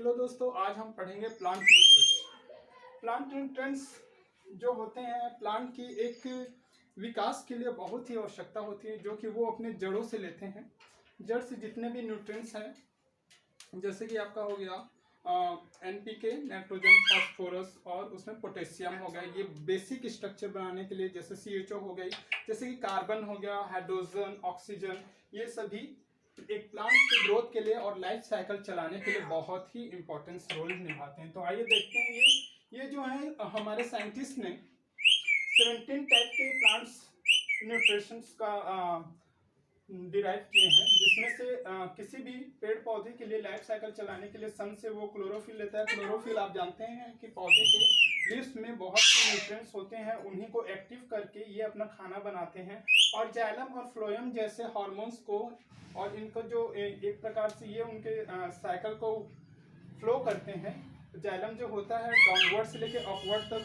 Hello दोस्तों, आज हम पढ़ेंगे प्लांट न्यूट्रिएंट्स। प्लांट न्यूट्रिएंट्स जो होते हैं प्लांट की एक विकास के लिए बहुत ही आवश्यकता होती है, जो कि वो अपने जड़ों से लेते हैं। जड़ से जितने भी न्यूट्रिएंट्स हैं, जैसे कि आपका हो गया NPK, नाइट्रोजन, फास्फोरस और उसमें पोटेशियम हो गया, ये बेसिक स्ट्रक्चर बनाने के लिए। जैसे CHO हो गई, जैसे कि कार्बन हो गया, हाइड्रोजन, ऑक्सीजन, ये सभी एक प्लांट की ग्रोथ के लिए और लाइफ साइकिल चलाने के लिए बहुत ही इंपॉर्टेंस रोल निभाते हैं। तो आइए देखते हैं ये जो है हमारे साइंटिस्ट ने 17 टाइप के प्लांट्स न्यूट्रिशंस का डिराइव किए हैं, जिसमें से किसी भी पेड़ पौधे के लिए लाइफ साइकिल चलाने के लिए सन से वो क्लोरोफिल लेता है। क्लोरोफिल आप जानते हैं कि पौधे के लीव्स में बहुत से न्यूट्रिएंट्स होते हैं, उन्हीं को एक्टिव करके ये अपना खाना बनाते हैं। और जाइलम और फ्लोएम जैसे हार्मोन्स को और इनको जो एक प्रकार से ये उनके साइकिल को फ्लो करते हैं। जाइलम जो होता है डाउनवर्ड से लेके अपवर्ड तक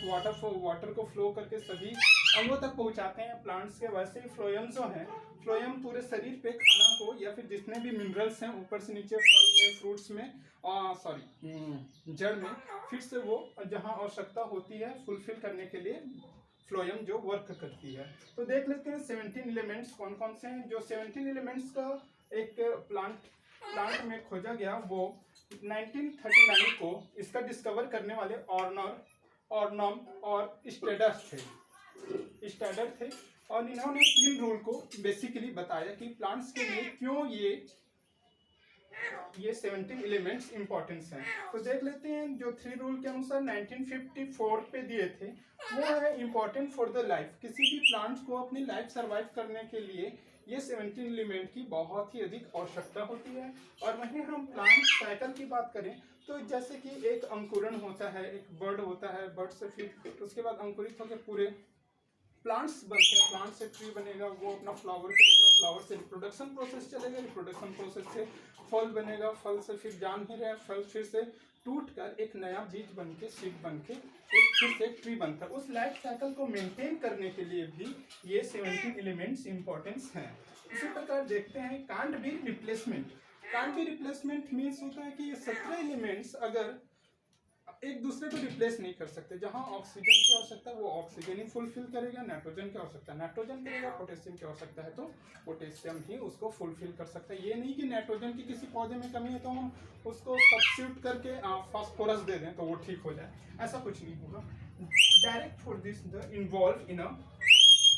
वाटर को फ्लो करके सभी अंगों तक पहुंचाते हैं प्लांट्स के। वैसे ही फ्लोएम जो है, फ्लोएम पूरे शरीर पे खाना को या फिर जितने भी मिनरल्स हैं ऊपर से नीचे, फल में, फ्रूट्स में, जड़ में, फिर से वो जहां आवश्यकता होती है फुलफिल करने के लिए फ्लोएम जो वर्क करती है। तो देख लेते हैं 17 एलिमेंट्स कौन कौन से हैं। जो 17 एलिमेंट्स का एक प्लांट में खोजा गया, वो 1939 को इसका डिस्कवर करने वाले ऑर्नम और स्टेडर थे। और इन्होंने 3 रूल को बेसिकली बताया कि प्लांट्स के लिए क्यों ये 17 एलिमेंट्स इंपॉर्टेंस हैं। तो देख लेते हैं। जो 3 रूल के अनुसार 1954 पे दिए थे, वो है इम्पोर्टेंट फॉर द लाइफ। किसी भी प्लांट्स को अपनी लाइफ सर्वाइव करने के लिए ये 17 एलिमेंट की बहुत ही अधिक आवश्यकता होती है। और वहीं हम प्लांट साइकिल की बात करें तो जैसे कि एक अंकुरण होता है, एक बर्ड होता है, बर्ड से फिर उसके बाद अंकुरित होकर पूरे प्लांट्स बनते हैं, प्लांट से ट्री बनेगा, वो अपना फ्लावर करेगा, फ्लावर से रिप्रोडक्शन प्रोसेस चलेगा, रिप्रोडक्शन प्रोसेस से फल बनेगा, फल से फिर जान ही रहे फल फिर से टूट कर एक नया बीज बन के, सीड बन के एक फिर से ट्री बनता है। उस लाइफ साइकिल को मेंटेन करने के लिए भी ये 17 एलिमेंट्स इंपॉर्टेंस हैं। इसी प्रकार देखते हैं can't be replacement. Can't be replacement means होता है कि ये 17 एलिमेंट्स अगर एक दूसरे को रिप्लेस नहीं कर सकते। जहां ऑक्सीजन की आवश्यकता है वो ऑक्सीजन ही फुलफिल करेगा, नाइट्रोजन की आवश्यकता है नाइट्रोजन करेगा, पोटेशियम की आवश्यकता है तो पोटेशियम ही उसको फुलफिल कर सकता है। ये नहीं कि नाइट्रोजन की किसी पौधे में कमी है तो हम उसको सब्स्टिट्यूट करके फास्फोरस दे दें तो वो ठीक हो जाए, ऐसा कुछ नहीं होगा। Direct for this the involve in a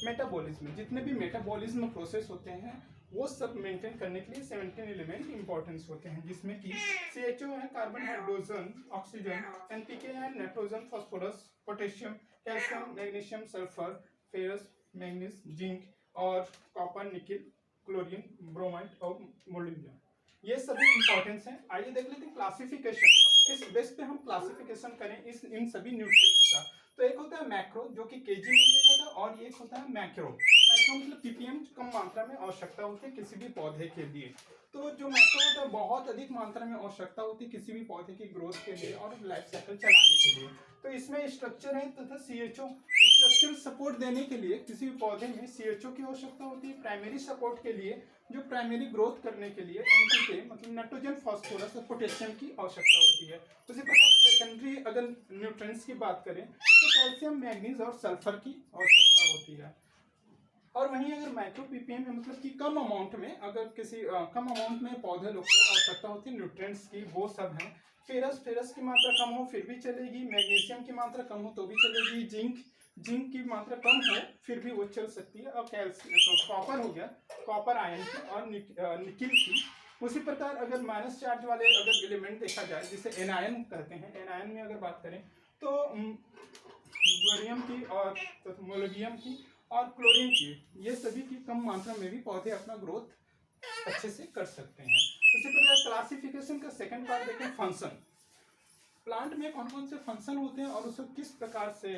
metabolism. जितने भी मेटाबॉलिज्म प्रोसेस होते हैं वो सब मेंटेन करने के लिए 17 एलिमेंट इंपॉर्टेंस होते हैं, जिसमें कि CHO है, कार्बन, हाइड्रोजन, ऑक्सीजन, NPK है, nitrogen, phosphorus, potassium, calcium, magnesium, sulphur, ferrous, manganese, zinc और कॉपर, निकिल, क्लोरीन, ब्रोमाइड और मोलिब्डेनम। ये सभी इंपॉर्टेंस हैं। आइए देख लेते हैं क्लासिफिकेशन। किस बेस पे हम क्लासिफिकेशन करें इन सभी न्यूट्रिएंट्स का। तो एक होता है मैक्रो, जो कि केजी में दिया जाता है, और एक होता है मैक्रो। मैक्रो मतलब ppm कम मात्रा में आवश्यकता होती है किसी भी पौधे के लिए। तो जो मैक्रो होता है बहुत अधिक मात्रा में आवश्यकता होती है किसी भी पौधे की ग्रोथ के लिए और लाइफ साइकिल चलाने के लिए। तो इसमें स्ट्रक्चर है तथा CHO स्ट्रक्चरल सपोर्ट देने के लिए किसी भी पौधे में CHO की आवश्यकता होती है। प्राइमरी सपोर्ट के लिए, जो प्राइमरी ग्रोथ करने के लिए NPK मतलब नाइट्रोजन, फास्फोरस और पोटेशियम की आवश्यकता होती है। उसी प्रकार सेकेंडरी अगर न्यूट्रिएंट्स की बात करें तो कैल्शियम, मैग्नीज और सल्फर की आवश्यकता होती है। और वहीं अगर माइक्रो ppm में मतलब कि कम अमाउंट में, अगर किसी कम अमाउंट में पौधे लोग को आवश्यकता होती है न्यूट्रिएंट्स की, वो सब हैं। फेरस की मात्रा कम हो फिर भी चलेगी, मैग्नीशियम की मात्रा कम हो तो भी चलेगी, जिंक की मात्रा कम हो फिर भी वो चल सकती है। और कैल्शियम, कॉपर हो गया, कॉपर आयन की और निकिल की। उसी प्रकार अगर माइनस चार्ज वाले अगर एलिमेंट देखा जाए जिसे एनायन कहते हैं, एनायन में अगर बात करें तो बोरियम की और मोलिब्डेनम की और क्लोरीन की, ये सभी की कम मात्रा में भी पौधे अपना ग्रोथ अच्छे से कर सकते हैं। उसी प्रकार क्लासिफिकेशन का सेकंड पार्ट देखें, फंक्शन। प्लांट में कौन कौन से फंक्शन होते हैं और उसको किस प्रकार से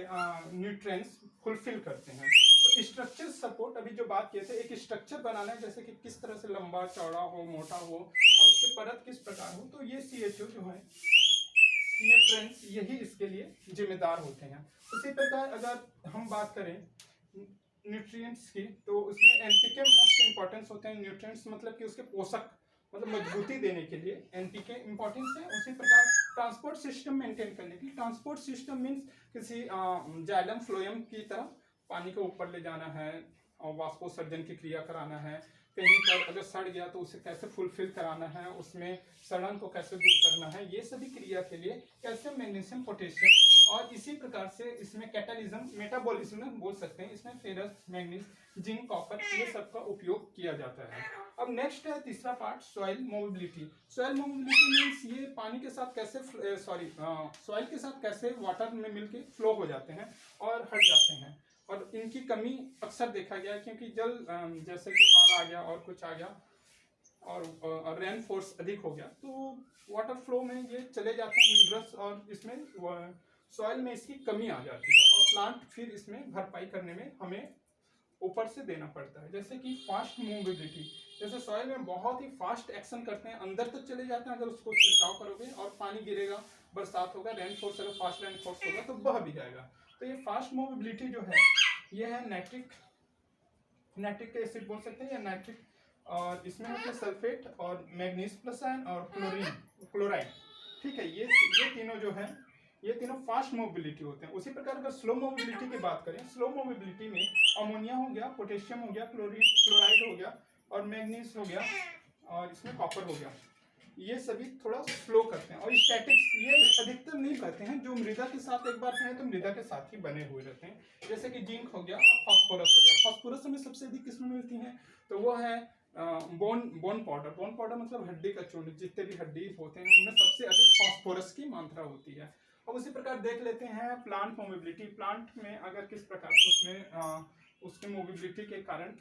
न्यूट्रिएंट्स फुलफिल करते हैं। तो स्ट्रक्चर सपोर्ट, अभी जो बात किए थे, एक स्ट्रक्चर बनाना है जैसे कि किस तरह से लंबा चौड़ा हो, मोटा हो और उसके परत किस प्रकार हो, तो ये CHO जो है न्यूट्रिएंट्स यही इसके लिए जिम्मेदार होते हैं। उसी प्रकार अगर हम बात करें न्यूट्रिएंट्स की तो उसमें NPK मोस्ट इंपॉर्टेंस होते हैं। न्यूट्रिएंट्स मतलब कि उसके पोषक मतलब मजबूती देने के लिए एनपीके इंपॉर्टेंस है। उसी प्रकार ट्रांसपोर्ट सिस्टम मेंटेन करने के लिए, ट्रांसपोर्ट सिस्टम मीन्स किसी जाइलम फ्लोएम की तरह पानी को ऊपर ले जाना है और वाष्पोत्सर्जन की क्रिया कराना है। कहीं पर अगर सड़ गया तो उसे कैसे फुलफिल कराना है, उसमें सड़न को कैसे दूर करना है, ये सभी क्रिया के लिए कैल्शियम, मैग्नीशियम, पोटेशियम और इसी प्रकार से इसमें कैटालिज्म, मेटाबॉलिज्म बोल सकते हैं, इसमें फेरस, मैग्नीज, जिंक, कॉपर ये सब का उपयोग किया जाता है। अब नेक्स्ट है तीसरा part, soil mobility. Soil mobility means ये पानी के साथ कैसे सॉइल के साथ कैसे वाटर में मिलके फ्लो हो जाते हैं और हट जाते हैं, और इनकी कमी अक्सर देखा गया है क्योंकि जल जैसे कि बाढ़ आ गया और कुछ आ गया और रेन फोर्स अधिक हो गया तो वाटर फ्लो में ये चले जाते हैं मिनरल्स, और इसमें सॉइल में इसकी कमी आ जाती है और प्लांट फिर इसमें भरपाई करने में हमें ऊपर से देना पड़ता है। जैसे कि फास्ट मूवेबिलिटी, जैसे सॉइल में बहुत ही फास्ट एक्शन करते हैं, अंदर तक चले जाते हैं, अगर उसको छिड़काव करोगे और पानी गिरेगा, बरसात होगा, रेन फोर्स अगर फास्ट रेन फोर्स होगा तो बह भी जाएगा। तो ये फास्ट मूवेबिलिटी जो है ये है नाइट्रिक एसिड बोल सकते हैं या नाइट्रिक, और इसमें होते हैं सल्फेट और मैग्नीज प्लस आयन और क्लोराइड। ठीक है, ये तीनों जो है ये तीनों फास्ट मोबिलिटी होते हैं। उसी प्रकार अगर स्लो मोबिलिटी की बात करें, स्लो मोबिलिटी में अमोनिया हो गया, पोटेशियम हो गया, क्लोराइड हो गया और मैग्नीज हो गया और इसमें कॉपर हो गया, ये सभी थोड़ा स्लो करते हैं। और स्टैटिक्स ये अधिकतर नहीं करते हैं, जो मृदा के साथ एक बार हैं तो मृदा के साथ ही बने हुए रहते हैं, जैसे कि जिंक हो गया और फास्फोरस हो गया। फास्फोरस हमें सबसे अधिक किसमें मिलती है, तो वो है बोन पाउडर। बोन पाउडर मतलब हड्डी का चूर्ण, जितने भी हड्डी होते हैं उनमें सबसे अधिक फास्फोरस की मात्रा होती है। अब उसी प्रकार देख लेते हैं प्लांट मोबिलिटी। प्लांट में अगर किस प्रकार से उसमें उसके मोबिलिटी के कारण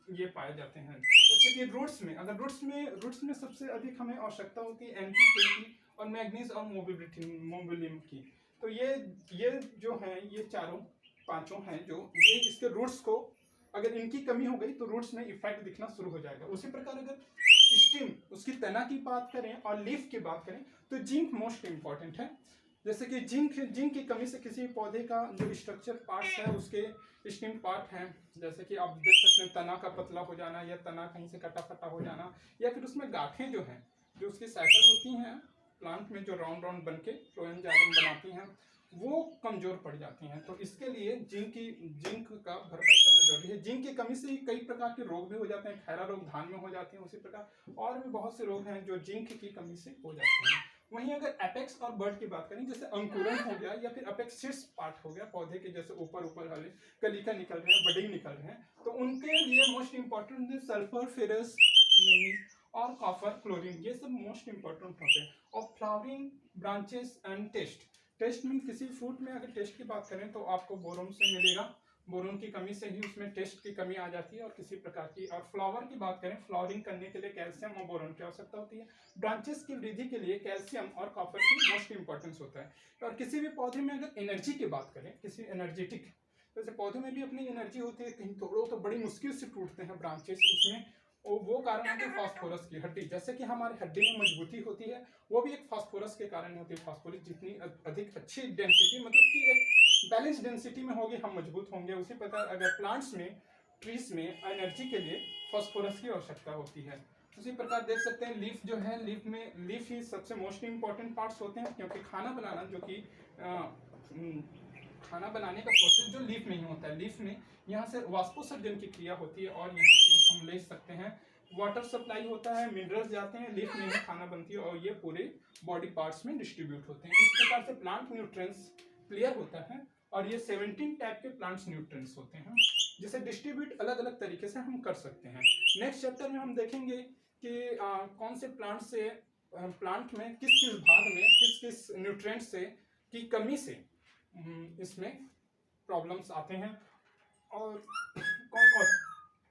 ये पाए जाते हैं, जैसे कि रूट्स में, अगर रूट्स में सबसे अधिक हमें आवश्यकता होती है एनपीके की और मैग्नीज और मोबिलिम की। तो ये जो हैं ये चारों पांचों हैं जो ये इसके रूट्स को अगर इनकी कमी हो गई तो रूट्स में इफेक्ट दिखना शुरू हो जाएगा। उसी प्रकार अगर स्टेम उसकी तना की बात करें और लीफ की बात करें तो जिंक मोस्ट इंपॉर्टेंट है। जैसे कि जिंक की कमी से किसी पौधे का जो स्ट्रक्चर पार्ट्स है उसके स्टेम पार्ट हैं, जैसे कि आप देख सकते हैं तना का पतला हो जाना या तना कहीं से कटा फटा हो जाना, या फिर उसमें गांठें जो हैं जो उसकी साइकिल होती हैं प्लांट में जो राउंड बन के फ्लोएम जाइलम बनाती हैं वो कमजोर पड़ जाती हैं। तो इसके लिए जिंक का भरपाई करना जरूरी है। जिंक की कमी से कई प्रकार के रोग भी हो जाते हैं, खैरा रोग धान में हो जाते हैं, उसी प्रकार और भी बहुत से रोग हैं जो जिंक की कमी से हो जाते हैं। वहीं अगर एपेक्स और बर्ड की बात करें, जैसे अंकुरन हो गया या फिर अपेक्स शीर्ष पार्ट हो गया पौधे के, जैसे ऊपर वाले कलिका निकल रहे हैं, बडिंग निकल रहे हैं, तो उनके लिए मोस्ट इंपॉर्टेंट है सल्फर, फेरस, मैग्नीज और कॉपर, क्लोरीन, ये सब मोस्ट इंपॉर्टेंट होते हैं। और flowering, branches and taste mean किसी फ्रूट में अगर टेस्ट की बात करें तो आपको बोरोन से मिलेगा, बोरोन की कमी से ही उसमें टेस्ट की कमी आ जाती है और किसी प्रकार की। और फ्लावर की बात करें, फ्लावरिंग करने के लिए कैल्शियम और बोरोन की आवश्यकता होती है। ब्रांचेस की वृद्धि के लिए कैल्शियम और कॉपर की मोस्ट इंपॉर्टेंस होता है। और किसी भी पौधे में अगर एनर्जी की बात करें, किसी एनर्जेटिक, जैसे पौधे में भी अपनी एनर्जी होती है, कहीं तोड़ो तो बड़ी मुश्किल से टूटते हैं ब्रांचेस, उसमें वो कारण है फास्फोरस की। हड्डी, जैसे कि हमारी हड्डी में मजबूती होती है वो भी एक फास्फोरस के कारण होती है। फास्फोरस जितनी अधिक अच्छी डेंसिटी, मतलब कि एक बैलेंस डेंसिटी में होगी हम मजबूत होंगे। उसी प्रकार अगर प्लांट्स में, ट्रीज में एनर्जी के लिए फास्फोरस की आवश्यकता होती है। उसी प्रकार देख सकते हैं लीफ जो है, लीफ ही सबसे मोस्ट इंपॉर्टेंट पार्ट्स होते हैं, क्योंकि खाना बनाना जो कि खाना बनाने का प्रोसेस जो लीफ में ही होता है। लीफ में यहाँ से वाष्पोत्सर्जन की क्रिया होती है और यहाँ से हम ले सकते हैं वाटर सप्लाई होता है, मिनरल्स जाते हैं, लीफ में ही खाना बनती है और ये पूरे बॉडी पार्ट्स में डिस्ट्रीब्यूट होते हैं। इस प्रकार से प्लांट न्यूट्रिएंट्स क्लियर होता है और ये 17 टाइप के प्लांट्स न्यूट्रिएंट्स होते हैं जिसे डिस्ट्रीब्यूट अलग अलग तरीके से हम कर सकते हैं। नेक्स्ट चैप्टर में हम देखेंगे कि कौन से प्लांट में किस भाग में किस न्यूट्रिएंट से की कमी से इसमें प्रॉब्लम्स आते हैं और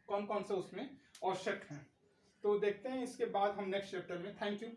कौन कौन से उसमें आवश्यक हैं। तो देखते हैं इसके बाद हम नेक्स्ट चैप्टर में। Thank you.